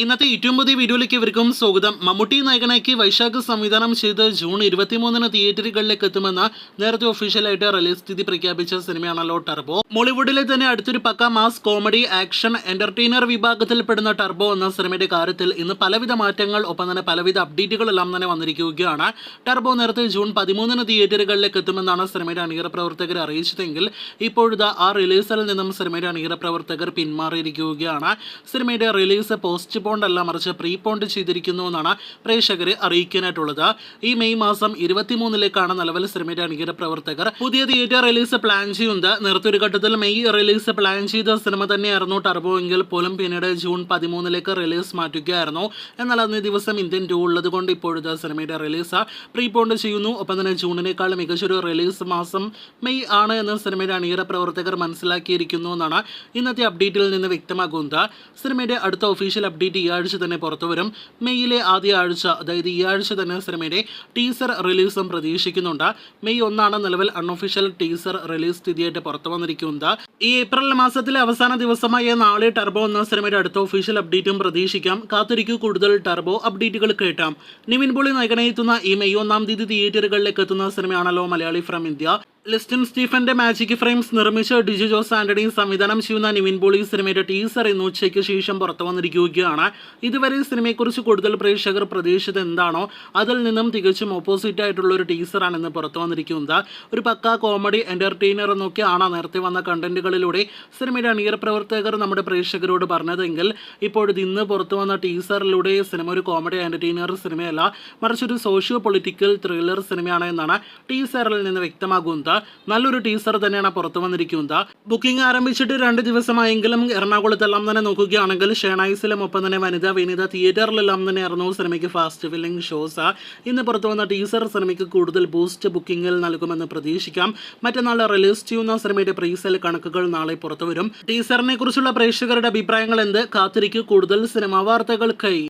ഇന്നത്തെ ഏറ്റവും പുതിയ വീഡിയോയിലേക്ക് ഇവർക്കും സ്വാഗതം. മമ്മൂട്ടി നായകനാക്കി വൈശാഖ് സംവിധാനം ചെയ്ത് ജൂൺ 23 തിയേറ്ററുകളിലേക്ക് എത്തുമെന്ന് നേരത്തെ ഒഫീഷ്യലായിട്ട് റിലീസ് തീയതി പ്രഖ്യാപിച്ച സിനിമയാണല്ലോ ടർബോ. മോളിവുഡിലെ തന്നെ അടുത്തൊരു പക്ക മാസ് കോമഡി ആക്ഷൻ എന്റർടൈനർ വിഭാഗത്തിൽപ്പെടുന്ന ടർബോ എന്ന സിനിമയുടെ കാര്യത്തിൽ ഇന്ന് പലവിധ മാറ്റങ്ങൾ ഒപ്പം തന്നെ പലവിധ അപ്ഡേറ്റുകളെല്ലാം തന്നെ വന്നിരിക്കുകയാണ്. ടർബോ നേരത്തെ ജൂൺ 13 തിയേറ്ററുകളിലേക്ക് എത്തുമെന്നാണ് സിനിമയുടെ അണിയറ പ്രവർത്തകർ അറിയിച്ചതെങ്കിൽ ഇപ്പോഴത്തെ ആ റിലീസിൽ നിന്നും സിനിമയുടെ അണിയറ പ്രവർത്തകർ പിന്മാറിയിരിക്കുകയാണ്. സിനിമയുടെ റിലീസ് പോസ്റ്റ് പോണ്ടല്ല മറിച്ച് പ്രീപോണ്ട് ചെയ്തിരിക്കുന്നു എന്നാണ് പ്രേക്ഷകരെ അറിയിക്കാനായിട്ടുള്ളത്. ഈ മെയ് മാസം 23 നിലവിൽ സിനിമയുടെ അണിയറ പ്രവർത്തകർ പുതിയ തിയേറ്റർ റിലീസ് പ്ലാൻ ചെയ്യുന്നത്. നേരത്തെ ഒരു ഘട്ടത്തിൽ മെയ് റിലീസ് പ്ലാൻ ചെയ്ത സിനിമ തന്നെയായിരുന്നു ടർബോ എങ്കിൽ പോലും പിന്നീട് ജൂൺ 13 റിലീസ് മാറ്റുകയായിരുന്നു. എന്നാൽ അന്നേ ദിവസം ഇന്ത്യൻ ടൂ ഉള്ളത് കൊണ്ട് ഇപ്പോഴത്തെ സിനിമയുടെ റിലീസ് പ്രീപോണ്ട് ചെയ്യുന്നു. ഒപ്പം തന്നെ ജൂണിനേക്കാൾ മികച്ചൊരു റിലീസ് മാസം മെയ് ആണ് എന്ന് സിനിമയുടെ അണിയറ പ്രവർത്തകർ മനസ്സിലാക്കിയിരിക്കുന്നു എന്നാണ് ഇന്നത്തെ അപ്ഡേറ്റിൽ നിന്ന് വ്യക്തമാകുന്നത്. സിനിമയുടെ അടുത്ത ഒഫീഷ്യൽ അപ്ഡേറ്റ് ഈ ആഴ്ച തന്നെ പുറത്തു വരും. മെയ്യിലെ ആദ്യ ആഴ്ച, അതായത് ഈ ആഴ്ച തന്നെ സിനിമയുടെ ടീസർ റിലീസും പ്രതീക്ഷിക്കുന്നുണ്ട്. മെയ് 1 നിലവിൽ അൺഒഫീഷ്യൽ ടീസർ റിലീസ് തീയതിയായിട്ട് പുറത്തു വന്നിരിക്കുന്നത്. ഈ ഏപ്രിൽ മാസത്തിലെ അവസാന ദിവസമായ നാളെ ടർബോ എന്ന സിനിമയുടെ അടുത്ത ഒഫീഷ്യൽ അപ്ഡേറ്റും പ്രതീക്ഷിക്കാം. കാത്തിരിക്കൂ കൂടുതൽ ടർബോ അപ്ഡേറ്റുകൾ കേട്ടാം. നിവിൻ പോളി നായകനായി എത്തുന്ന ഈ മെയ് 1 തിയേറ്ററുകളിലേക്ക് എത്തുന്ന സിനിമയാണല്ലോ മലയാളി ഫ്രം ഇന്ത്യ. ലിസ്റ്റൻ സ്റ്റീഫന്റെ മാജിക് ഫ്രെയിംസ് നിർമ്മിച്ച് ഡിജു ജോസ് ആന്റണി സംവിധാനം ചെയ്യുന്ന നിവിൻ പോളി സിനിമയുടെ ടീസർ ഇന്ന് ഉച്ചയ്ക്ക് ശേഷം പുറത്തു വന്നിരിക്കുകയാണ്. ഇതുവരെ സിനിമയെക്കുറിച്ച് കൂടുതൽ പ്രേക്ഷകർ പ്രതീക്ഷിച്ചത് എന്താണോ അതിൽ നിന്നും തികച്ചും ഓപ്പോസിറ്റ് ആയിട്ടുള്ള ഒരു ടീസറാണ് ഇന്ന് പുറത്തു വന്നിരിക്കുന്നത്. ഒരു പക്ക കോമഡി എന്റർടൈനർ എന്നൊക്കെയാണ് നേരത്തെ വന്ന കണ്ടന്റുകളിലൂടെ സിനിമയുടെ അണിയറ പ്രവർത്തകർ നമ്മുടെ പ്രേക്ഷകരോട് പറഞ്ഞതെങ്കിൽ ഇപ്പോഴത്തെ ഇന്ന് പുറത്തു വന്ന ടീസറിലൂടെ സിനിമ ഒരു കോമഡി എന്റർടൈനർ സിനിമയല്ല മറിച്ചൊരു സോഷ്യോ പൊളിറ്റിക്കൽ ത്രില്ലർ സിനിമയാണ് എന്നാണ് ടീസറിൽ നിന്ന് വ്യക്തമാകുന്നത്. നല്ലൊരു ടീസർ തന്നെയാണ് പുറത്തു വന്നിരിക്കുന്നത്. ബുക്കിംഗ് ആരംഭിച്ചിട്ട് 2 ദിവസമായെങ്കിലും എറണാകുളത്തെല്ലാം തന്നെ നോക്കുകയാണെങ്കിൽ ഷേണൈസിലും ഒപ്പം തന്നെ വിനീത തിയേറ്ററിലെല്ലാം തന്നെയായിരുന്നു സിനിമയ്ക്ക് ഫാസ്റ്റ് ഫില്ലിംഗ് ഷോസ്. ഇന്ന് പുറത്തു വന്ന ടീസർ സിനിമയ്ക്ക് കൂടുതൽ ബൂസ്റ്റ് ബുക്കിംഗിൽ നൽകുമെന്ന് പ്രതീക്ഷിക്കാം. മറ്റന്നാൾ റിലീസ് ചെയ്യുന്ന സിനിമയുടെ പ്രീസെയിൽ കണക്കുകൾ നാളെ പുറത്തുവരും. ടീസറിനെ കുറിച്ചുള്ള പ്രേക്ഷകരുടെ അഭിപ്രായങ്ങൾ എന്ത്? കാത്തിരിക്കൂ കൂടുതൽ സിനിമാ വാർത്തകൾക്കായി.